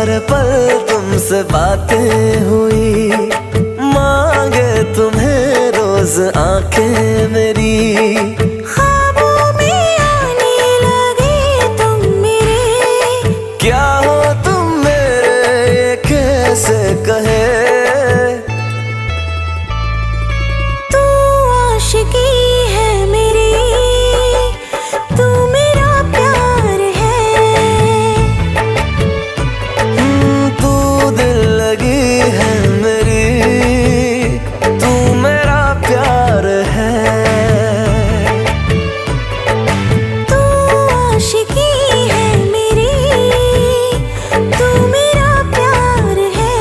हर पल तुमसे बातें हुई, मांगे तुम्हें रोज आंखें मेरी। ख्वाबों में आने लगे तुम मेरे, क्या हो तुम मेरे ये कैसे कहे। तू आशिकी है मेरी, तू मेरा प्यार है। तू दिल लगी है मेरी, तू मेरा प्यार है। तू आशिकी है मेरी, तू मेरा प्यार है।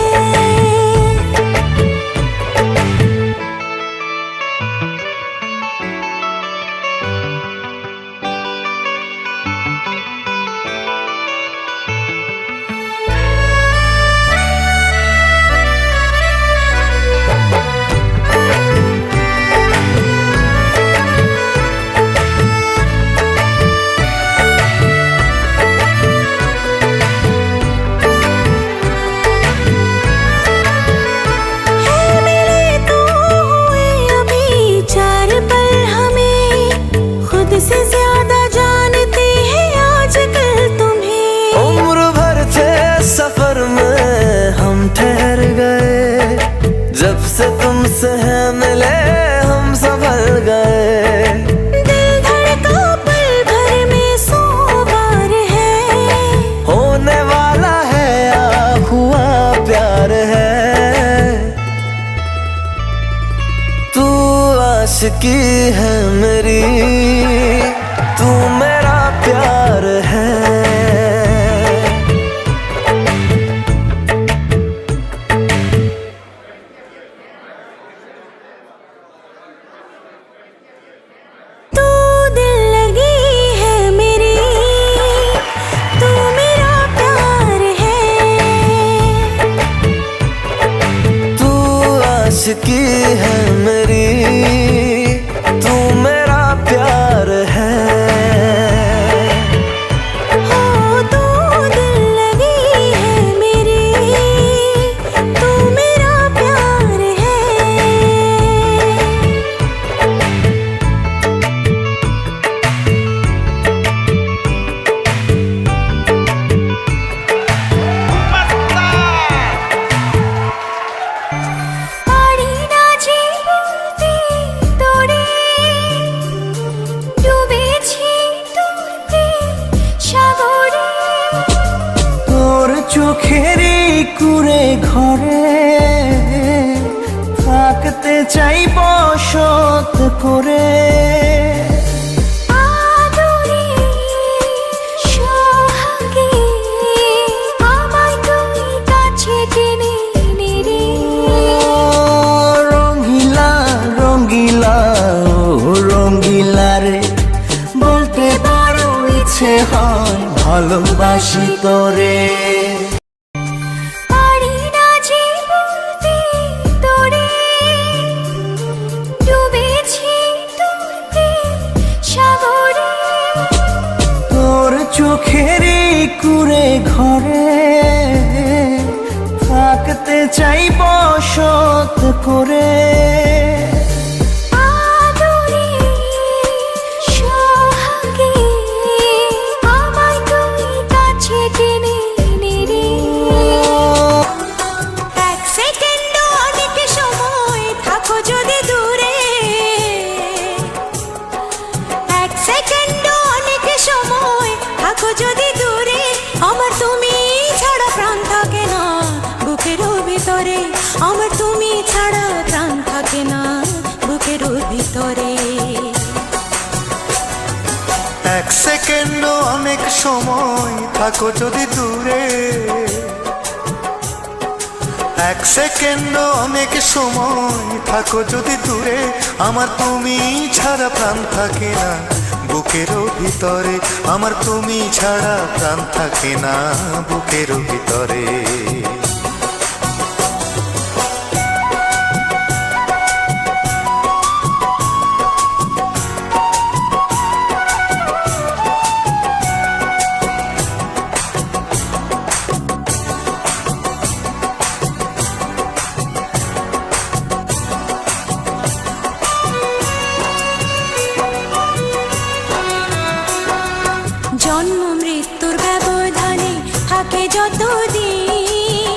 से ज्यादा जानते हैं आजकल तुम्हें। उम्र भर थे सफर में हम ठहर गए, जब से तुमसे है मिले हम संभल गए। दिल धड़का पल भर में 100 बार है, होने वाला है या हुआ प्यार है। तू आशिकी है मेरी, तू मेरा प्यार है। तू दिल लगी है मेरी, तू मेरा प्यार है। तू आशिकी है मेरी, तू मेरा प्यार है। हो तू दिल लगी है मेरी, तू मेरा प्यार है। পারি না যে বলতে তোরে, ডুবেছি তোর প্রেম সাগরে। তোর চোখেরই কুঁড়ে ঘরে থাকতে চাই বসত করে। আদরে সোহাগে আমায় তুই কাছে টেনে নে রে। রঙ্গিলা রঙ্গিলা ও রঙ্গিলা রে, বলতে বড় ইচ্ছে হয় ভালোবাসি তোরে। পারি না যে বলতে তোরে, ডুবেছি তোর প্রেম সাগরে। তোর চোখেরই কুঁড়ে ঘরে থাকতে চাই বসত করে। আদরে সোহাগে আমায় তুই কাছে টেনে নে রে। এক সেকেন্ড অনেক সময় থাকো যদি দূরে, এক সেকেন্ড অনেক সময় থাকো যদি দূরে। আমার তুমি ছাড়া প্রাণ থাকে না বুকের ভিতরে, আমার তুমি ছাড়া প্রাণ থাকে না বুকের ভিতরে। এক সেকেন্ড অনেক সময় থাকো যদি দূরে, এক সেকেন্ড অনেক সময় থাকো যদি দূরে। আমার তুমি ছাড়া প্রাণ থাকে না বুকের ভিতরে, আমার তুমি ছাড়া প্রাণ থাকে না বুকের ভিতরে। যতদিন,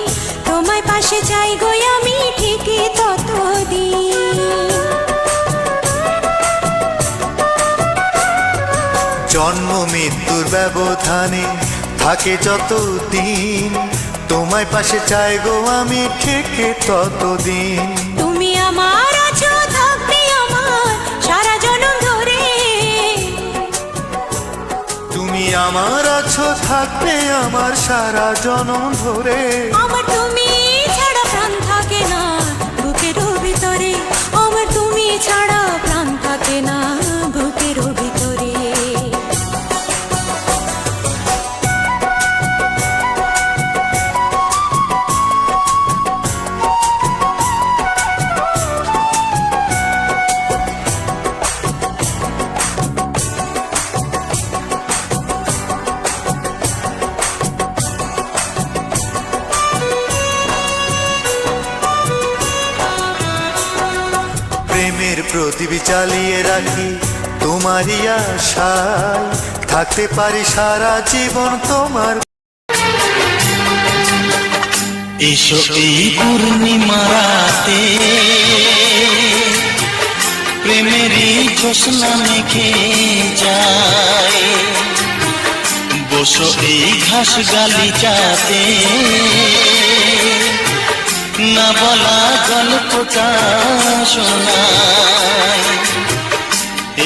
তোমায় পাশে চাই গো আমি ঠিকই ততদিন। জন্ম মৃত্যুর ব্যবধানে থাকে যতদিন, তোমায় পাশে চাই গো আমি ঠিক ততদিন। তুমি আমার আছো, থাকবে আমার সারা জনম ধরে। তুমি আমার আছো, থাকবে আমার সারা জনম ধরে। আমার তুমি ছাড়া প্রাণ থাকে না বুকের ভিতরে, আমার তুমি ছাড়া প্রাণ থাকে না বুকের ভিতরে। প্রেমের প্রদীপ চালিয়ে রাখি তোমারই আশায়, থাকতে পারি সারা জীবন তোমার। এসো এই পূর্ণিমা রাতে, প্রেমেরই জ্যোৎস্না মেখে যায়। বসো এই ঘাস গালিচাতে, না বলা গল্পটা শোনায়।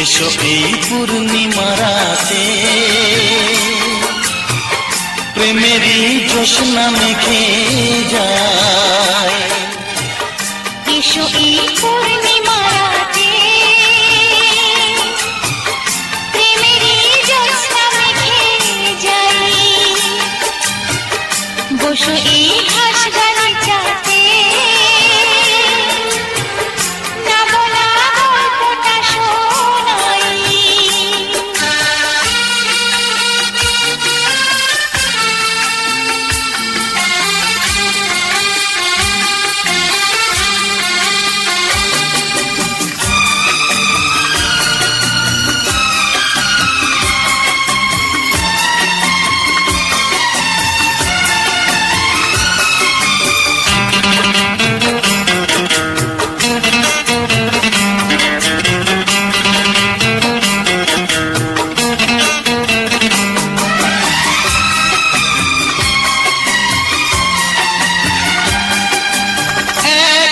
এসো এই পূর্ণিমা রাতে, প্রেমেরই জ্যোৎস্না মেখে যায়। এসো এই পূর্ণিমা রাতে, প্রেমেরই জ্যোৎস্না মেখে যাই। বসো এই ঘাস গালিচাতে, না বলা গল্পটা শোনাই।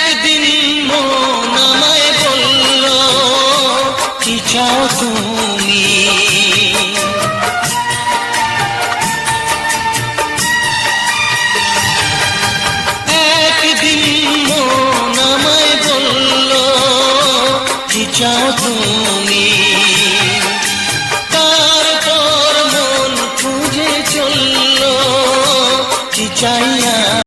একদিন মন আমায় বলল, কি চাও তুমি